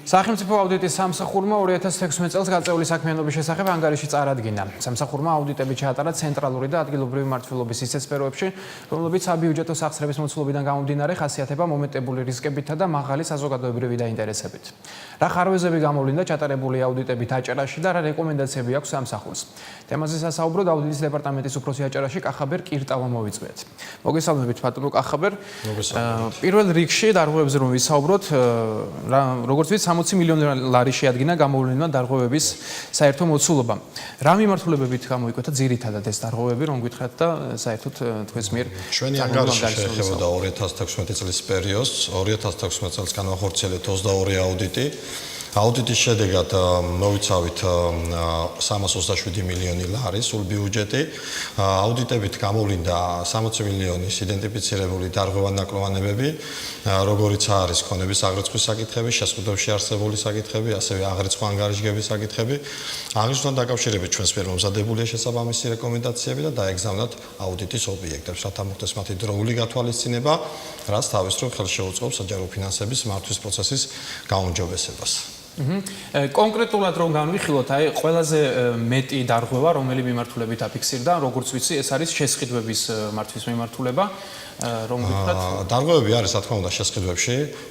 სახელმწიფო აუდიტის სამსახურმა 2016 წელს გაწეული საქმიანობის შესახებ ანგარიში წარადგინა. სამსახურმა აუდიტები ჩაატარა ცენტრალური და ადგილობრივი მმართველობის ისეთ სფეროებში, რომლებიც საბიუჯეტო სახსრების მოცულობიდან გამომდინარე ხასიათება მომენტებული რისკებითა და მაღალი საზოგადოებრივი დაინტერესებით. რა ხარვეზები გამოვლინდა ჩატარებული აუდიტებით აჭარაში და რა რეკომენდაციები აქვს სამსახურს. თემაზე სასაუბროდ აუდიტის დეპარტამენტის უფროსი აჭარაში კახაბერ კირტავა მოვიწვიეთ. მოგესალმებით ბატონო კახაბერ. პირველ რიგში დარღვევებზე რომ ვისაუბროთ, როგორც ვიცით 60 მილიონი ლარი შეადგინა გამოვლენილმა დარღვევების საერთო მოცულობა. რა მიმართულებებით გამოიკვეთა ძირითადად ეს დარღვევები, რომ გითხრათ და საერთოდ თქვენს მიერ ჩვენი ანგარიში შეეხებოდა 2016 წლის პერიოდს, 2016 წელს განახორციელეთ 22 აუდიტი. აუდიტის შედეგად მოვიცავით 327 მილიონი ლარი სულ ბიუჯეტი. აუდიტებით გამოვლინდა 60 მილიონის იდენტიფიცირებული დარღვევა-ნაკლოვანებები, როგორიც არის ქონების აღრიცხვის საკითხები, შეზღუდვებში არსებული საკითხები, ასევე აღრიცხვა ანგარიშგების საკითხები. აღნიშნულთან დაკავშირებით ჩვენს მიერ მომზადებულია შესაბამისი რეკომენდაციები და დაეგზავნათ აუდიტის ობიექტებს, რათა მოხდეს მათი დროული გათვალისწინება, რაც თავისუფლად ხელს შეუწყობს საჯარო ფინანსების მართვის პროცესის გაუმჯობესებას. კონკრეტულად რომ განვიხილოთ, ყველაზე მეტი დარღვევა, რომელი მიმართულებით აფიქსირდა, როგორც ვიცი, ეს არის შესყიდვების მართვის მიმართულება. რომ გითხრათ, დარღვევები არის, რა თქმა უნდა,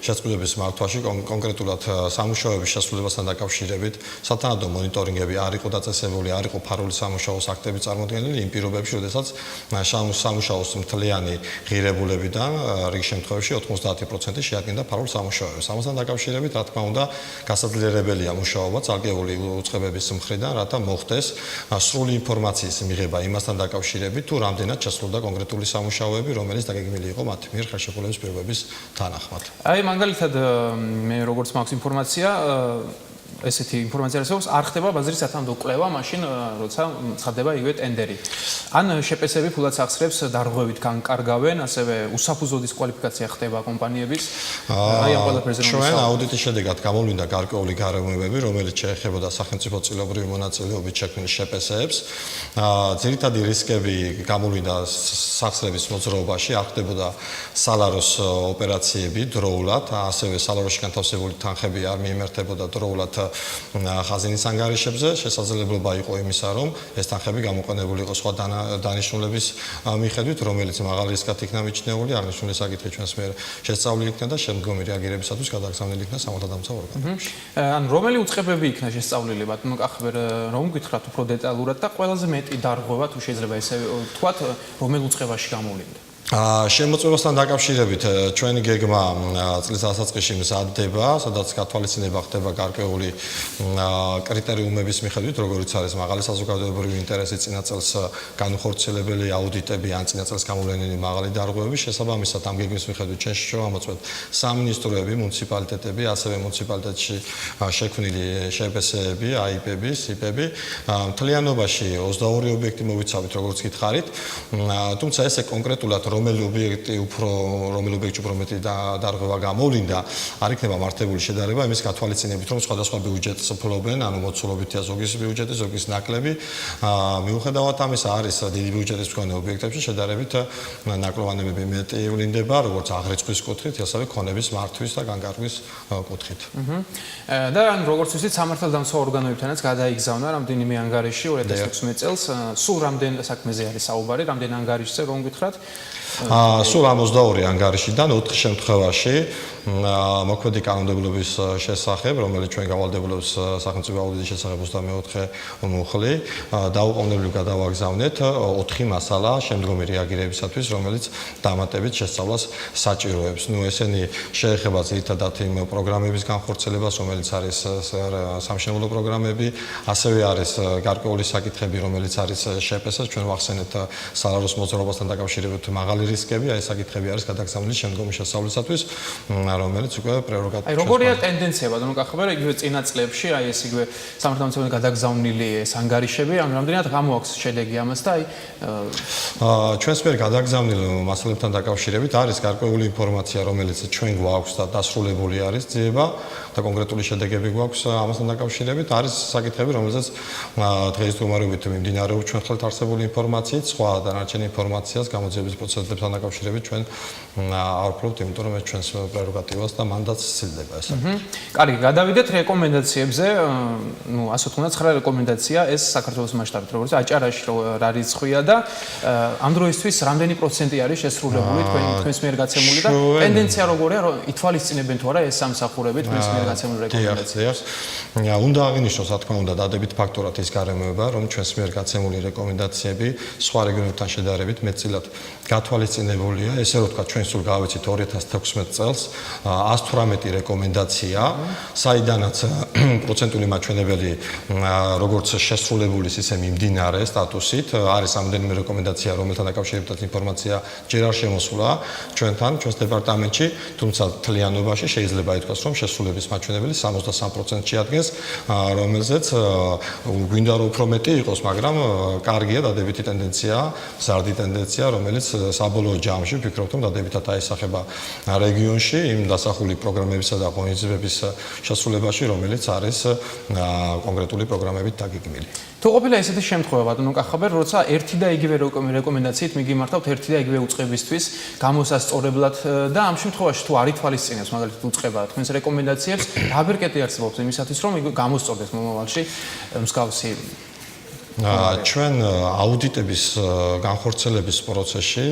შესყიდვების მართვაში, კონკრეტულად სამუშაოების შესრულებასთან დაკავშირებით, სათანადო მონიტორინგები არ იყო დაწესებული, არ იყო ფარული სამუშაოს აქტები წარმოდგენილი იმ პირობებში, როდესაც სამუშაოს მთლიანი ღირებულებიდან რიგ შემთხვევებში 90% შეადგენდა ფარულ სამუშაოებს. ამასთან დაკავშირებით, რა თქმა უნდა, გასაძლიერებელია მუშაობა ცალკეული უწყებების მხრიდან, რათა მოხდეს სრული ინფორმაციის მიღება იმასთან დაკავშირებით, თუ რამდენად შესრულდა კონკრეტული სამუშაოები, რომელიც დაგეგმილი იყო მათ მიერ ხელშეკრულების პირობების თანახმად. მაგალითად, მე როგორც მაქვს ინფორმაცია, ესეთი ინფორმაცია არსებობს, არ ხდება ბაზრის სათანადო კვლევა, მაშინ როცა ცხადდება იგივე ტენდერი. ან შეპესები ფულად სახსრებს დარღვევით განკარგავენ, ასევე უსაფუძო დისკვალიფიკაცია ხდება კომპანიების. ამ ყველაფერზე რომ ჩვენ აუდიტის შედეგად გამოვლინდა გარკვეული გარემოებები, რომელიც შეეხებოდა სახელმწიფო წილობრივი მონაწილეობით შექმნილ შეპესეებს. ძირითადი რისკები გამოვლინდა სახსრების მოძრაობაში, არ ხდებოდა სალაროს ოპერაციები დროულად, ასევე სალაროში განთავსებული თანხები არ მიემართებოდა დროულად ხაზინის ანგარიშებზე. შესაძლებლობა იყო იმისა, რომ ეს თანხები გამოყენებული იყო სხვა დანიშნულების მიხედვით, რომელიც მაღალი რისკად იქნა მიჩნეული, აღნიშნული საკითხი ჩვენს მიერ შესწავლილი იქნა და შემდგომი რეაგირებისათვის გადაგზავნილი იქნა სამართალდამცავ ორგანოებში. ან რომელი უწყებები იქნა შესწავლილი, ბატონო კახაბერ, რომ გითხრათ უფრო დეტალურად და ყველაზე მეტი დარღვევა, თუ შეიძლება ესე ვთქვათ, რომელ უწყებაში გამოვლინდა? შემოწმებასთან დაკავშირებით ჩვენი გეგმა წლის დასაწყისში მზადდება, სადაც გათვალისწინება ხდება გარკვეული კრიტერიუმების მიხედვით, როგორიც არის მაღალი საზოგადოებრივი ინტერესი, წინა წელს განხორციელებელი აუდიტები ან წინა წელს გამოვლენილი მაღალი დარღვევები. შესაბამისად ამ გეგმის მიხედვით ჩვენში შევამოწმეთ სამინისტროები, მუნიციპალიტეტები, ასევე მუნიციპალიტეტში შექმნილი შეპესეები, აიპები, სიპები. მთლიანობაში 22 ობიექტი მოვიცავით, როგორც გითხარით, თუმცა ესე კონკრეტულად რომელი ობიექტი უფრო მეტი დარღვევა გამოვლინდა, არ იქნება მართებული შედარება იმის გათვალისწინებით, რომ სხვადასხვა ბიუჯეტს ფლობენ, ანუ მოცულობითია ზოგის ბიუჯეტი, ზოგის ნაკლები. მიუხედავად ამისა, არის დიდი ბიუჯეტის მქონე ობიექტებში შედარებით ნაკლოვანებები მეტი ვლინდება, როგორც აღრიცხვის კუთხით, ასევე ქონების მართვის და განკარგვის კუთხით. და როგორც ვიცით, სამართალდამცავ ორგანოებთანაც გადაიგზავნა რამდენიმე ანგარიში 2016 წელს. სულ რამდენ საქმეზე არის საუბარი, რამდენ ანგარიშზე რომ გითხრათ? სულ 62 ანგარიშიდან 4 შემთხვევაში მოქმედი კანონმდებლობის შესახებ, რომელიც ჩვენ გავალდებულებს სახელმწიფო აუდიტის შესახებ 24 მუხლი, დაუყოვნებლივ გადავაგზავნეთ 4 მასალა შემდგომი რეაგირებისათვის, რომელიც დამატებით შესწავლას საჭიროებს. ესენი შეეხება ძირითადად იმ პროგრამების განხორციელებას, რომელიც არის სამშენებლო პროგრამები, ასევე არის გარკვეული საკითხები, რომელიც არის შეპესას, ჩვენ ვახსენეთ სალაროს მოძრაობასთან დაკავშირებით მაღალი რისკები, ეს საკითხები არის გადაგზავნილი შემდგომი შესწავლისათვის, რომელიც უკვე პრეროგატივია. როგორია ტენდენცია, ბატონო კახაბერ, იგივე წინა წლებში, ეს იგივე სამართალდამცავად გადაგზავნილი ეს ანგარიშები, ან რამდენად გამოაქვს შედეგი ამას და ჩვენს მიერ გადაგზავნილ მასალებთან დაკავშირებით არის გარკვეული ინფორმაცია, რომელიც ჩვენ გვაქვს და დასრულებული არის ძიება და კონკრეტული შედეგები გვაქვს ამასთან დაკავშირებით. არის საკითხები, რომელზეც დღეს თუმარობით მიმდინარეობს ჩვენ ხელთ არსებული ინფორმაციით, სხვა დანარჩენი ინფორმაციას გამოძიების პროცესებთან დაკავშირებით ჩვენ არ ვფლობთ, იმიტომ რომ ეს ჩვენს პრეროგატივია. ოპერატიულად და მანდატს სცილდება ეს. კარგი, გადავიდეთ რეკომენდაციებზე. ასე თქმა უნდა, 9 რეკომენდაცია ეს საქართველოს მასშტაბით, როგორც აჭარაში რა რიცხვია და ამ დროისთვის რამდენი პროცენტი არის შესრულებული თქვენს მიერ გაცემული და ტენდენცია როგორია, რომ ითვალისწინებენ თუ არა ეს სამსახურები თქვენს მიერ გაცემული რეკომენდაციას? უნდა აღინიშნოს, რა თქმა უნდა, დადებით ფაქტორად ის გარემოება, რომ ჩვენს მიერ გაცემული რეკომენდაციები სხვა რეგიონებთან შედარებით მეტწილად გათვალისწინებულია. ესე რომ ვთქვა, ჩვენ სულ გავეცით 2016 წელს 118 რეკომენდაცია, საიდანაც პროცენტული მაჩვენებელი როგორც შესრულებულის, ისე მიმდინარე სტატუსით არის რამდენიმე რეკომენდაცია, რომელთან დაკავშირებით ინფორმაცია ჯერ არ შემოსულა ჩვენთან, ჩვენს დეპარტამენტში, თუმცა თლიანობაში შეიძლება ითქვას, რომ შესრულების მაჩვენებელი 63%-ში ადგეს, რომელზეც გვინდა რომ უფრო მეტი იყოს, მაგრამ კარგია დადებითი ტენდენცია, მზარდი ტენდენცია, რომელიც საბოლოო ჯამში ვფიქრობ, რომ დადებითად აისახება რეგიონში იმ დასახული პროგრამებისა და ღონისძიებების შესრულებაში, რომელიც არის კონკრეტული პროგრამებით დაგეგმილი. თუ ყოფილა ესეთი შემთხვევა, ბატონო კახაბერ, როცა ერთი და იგივე რეკომენდაციით მიგიმართავთ ერთი და იგივე უწყებისთვის გამოსასწორებლად და ამ შემთხვევაში თუ არ ითვალისწინებს მაგალითად უწყება თქვენს რეკომენდაციებს, რა ბერკეტი არსებობს იმისათვის, რომ გამოსწორდეს მომავალში მსგავსი ჩვენ აუდიტების განხორციელების პროცესში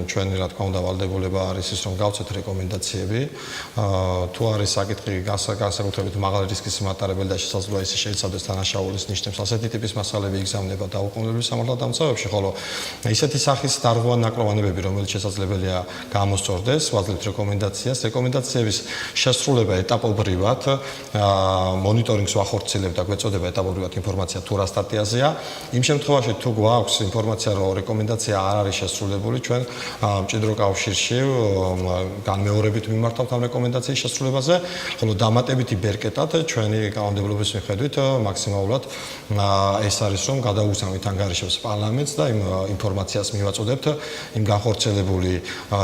ჩვენი რა თქმა უნდა ვალდებულება არის ის რომ გავცეთ რეკომენდაციები თუ არის საკითხი განსაკუთრებით მაღალი რისკის მატარებელი და შესაძლოა ისე შეიცავდეს დანაშაულის ნიშნებს ასეთი ტიპის მასალები იგზავნება დაუყოვნებლივ სამართალდამცავებში ხოლო ისეთი სახის დარღვევა ნაკლებობები რომელიც შესაძლებელია გამოსწორდეს ვაძლევთ რეკომენდაციების შესრულება ეტაპობრივად მონიტორინგს ვახორციელებთ და გვეწოდება ეტაპობრივად ინფორმაცია თუ რა სტატიაზეა იმ შემთხვევაში თუ გვაქვს ინფორმაცია რომ რეკომენდაცია არ არის შესრულებული ჩვენ მჭიდრო კავშირში განმეორებით მიმართავთ ამ რეკომენდაციის შესრულებაზე ხოლო დამატებითი ბერკეტად ჩვენი კანონმდებლობის მიხედვით მაქსიმალურად ეს არის რომ გადავუგზავნით ანგარიშებს პარლამენტს და იმ ინფორმაციას მივაწოდებთ იმ განხორციელებული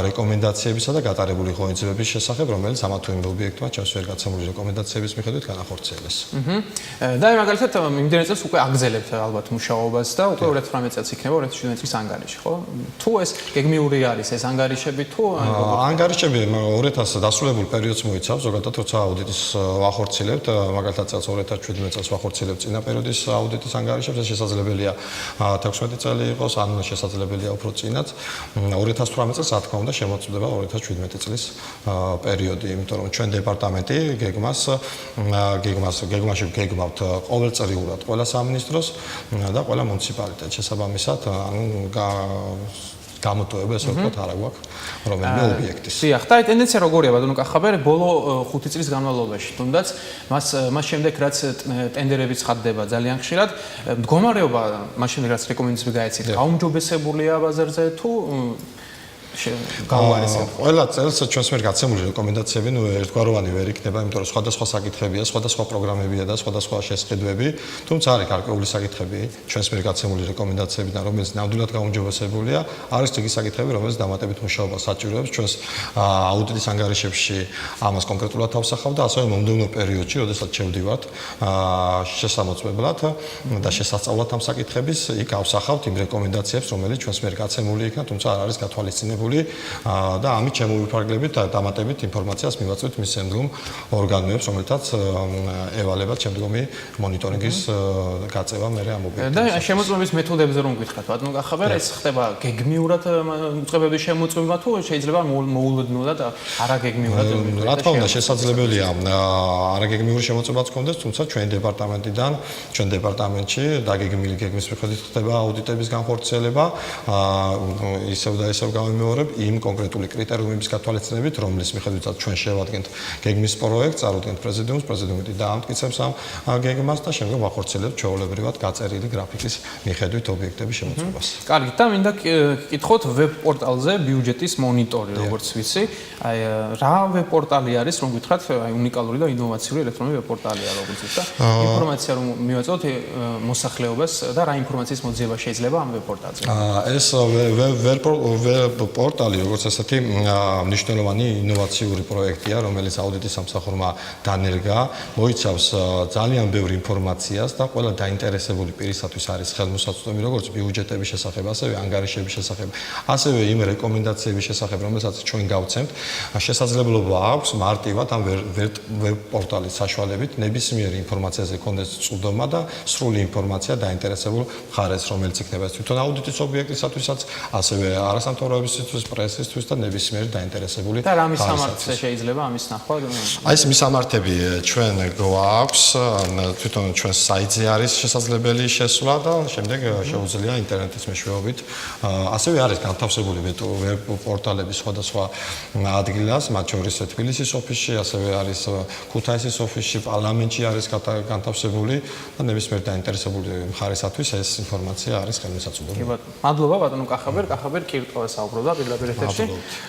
რეკომენდაციებისა და გატარებული ღონისძიებების შესახებ რომელიც ამა თუ იმ ობიექტმა ჩვენს ვერ გაცემული რეკომენდაციების მიხედვით განახორციელეს. და მაგალითად იმდენად წელს უკვე აგზელებთ ალბათ მუშაობას და უკვე 2018 წელს იქნება 2017 წლის ანგარიში, ხო? თუ ეს გეგმიური არის ეს ანგარიშები თუ ანგარიშები 2000 დასრულებულ პერიოდს მოიცავს, ზოგადად როცა აუდიტის ვახორციელებთ, მაგალითად წელს 2017 წელს ვახორციელებთ წინა პერიოდის აუდიტის ანგარიშებს, ეს შესაძლებელია 16 წელი იყოს, ან შესაძლებელია უფრო წინაც. 2018 წელს რა თქმა უნდა შემოწმდება 2017 წლის პერიოდი, იმიტომ რომ ჩვენ დეპარტამენტი გეგმაში გეგმავთ ყოველწლიურად ყველა სამინისტროს და ყველა მუნიციპალიტეტს შესაბამისად გამოტოვება ესე ვთქვათ არ აქვს რომელიმე ობიექტის. დიახ, და ტენდენცია როგორია ბატონო კახაბერ ბოლო 5 წლის განმავლობაში, თუნდაც მას შემდეგ რაც ტენდერები ცხადდება ძალიან ხშირად, მდგომარეობა მას შემდეგ რაც რეკომენდაციები გაეცით, გაუმჯობესებულია ბაზარზე თუ ყველა წელს ჩვენს მიერ გაცემული რეკომენდაციები ერთგვაროვანი ვერ იქნება, იმიტომ რომ სხვადასხვა საკითხებია, სხვადასხვა პროგრამებია და სხვადასხვა შესყიდვები, თუმცა არის გარკვეული საკითხები ჩვენს მიერ გაცემული რეკომენდაციებიდან, რომელიც ნამდვილად გაუმჯობესებულია, არის ისეთი საკითხები, რომელიც დამატებით მუშაობას საჭიროებს ჩვენს აუდიტის ანგარიშებში ამას კონკრეტულად ავსახავ და ასევე მომდევნო პერიოდში, როდესაც შევდივართ შესამოწმებლად და შესასწავლად ამ საკითხების, იქ ავსახავთ იმ რეკომენდაციებს, რომელიც ჩვენს მიერ გაცემული იქნა, თუმცა არ არის გათვალისწინებული და ამით შემოვიფარგლებით დამატებით ინფორმაციას მივაწვევთ მის შემდგომ ორგანოებს, რომელთაც ევალებათ შემდგომი მონიტორინგის გაწევა მერე ამ ობიექტებზე. და შემოწმების მეთოდებზე რომ გითხრათ, ბატონო კახაბერ, ეს ხდება გეგმიურად უწყებების შემოწმება თუ შეიძლება მოულოდნელად არაგეგმიურად? რა თქმა უნდა, შესაძლებელია არაგეგმიური შემოწმებაც გქონდეს, თუმცა ჩვენ დეპარტამენტში დაგეგმილი გეგმის მიხედვით ხდება აუდიტების განხორციელება, ისევ და ისევ გამომეორებ იმ კონკრეტული კრიტერიუმების გათვალისწინებით, რომლის მიხედვითაც ჩვენ შევადგენთ გეგმის პროექტს, წარუდგენთ პრეზიდიუმს, პრეზიდიუმი დაამტკიცებს ამ გეგმას და შემდგომ ვახორციელებთ ჩვეულებრივად გაწერილი გრაფიკის მიხედვით ობიექტების შემოწმებას. კარგი, და მინდა გკითხოთ ვებ-პორტალზე ბიუჯეტის მონიტორი, როგორც ვიცი. აი რა ვებ-პორტალი არის, რომ გითხრათ, აი უნიკალური და ინოვაციური ელექტრონული ვებ-პორტალია, როგორც ვიცი და ინფორმაცია რომ მივაწოდოთ მოსახლეობას და რა ინფორმაციის მოძიება შეიძლება ამ ვებ-პორტალზე. ეს პორტალი როგორც ასეთი მნიშვნელოვანი ინოვაციური პროექტია, რომელიც აუდიტის სამსახურმა დანერგა, მოიცავს ძალიან ბევრ ინფორმაციას და ყველა დაინტერესებული პირისათვის არის ხელმოსაწვდომი როგორც ბიუჯეტების შესახებ, ასევე ანგარიშების შესახებ, ასევე იმ რეკომენდაციების შესახებ, რომელსაც ჩვენ გავცემთ. შესაძლებლობა აქვს მარტივად ამ ვებ პორტალის საშუალებით ნებისმიერ ინფორმაციაზე კონდეს წვდომა და სრული ინფორმაცია დაინტერესებულ მხარეს, რომელიც იქნება თვითონ აუდიტის ობიექტისათვისაც, ასევე არასამთავრობოებისთვის, პრესისთვის და ნებისმიერ დაინტერესებული და რა მისამართზე შეიძლება ამის ნახვა? აი ეს მისამართები ჩვენ გვაქვს, თვითონ ჩვენს საიტზე არის შესაძლებელი შესვლა და შემდეგ შეუძლია ინტერნეტის მეშვეობით. ასევე არის განთავსებული ვებ პორტალები სხვადასხვა ადგილას, მათ შორის თბილისის ოფისში, ასევე არის ქუთაისის ოფისში, პარლამენტში არის განთავსებული და ნებისმიერ დაინტერესებული მხარისათვის ეს ინფორმაცია არის ხელმისაწვდომი. მადლობა ბატონო კახაბერ, კირტოვას საუბრობდა პირდაპირ ეთერში.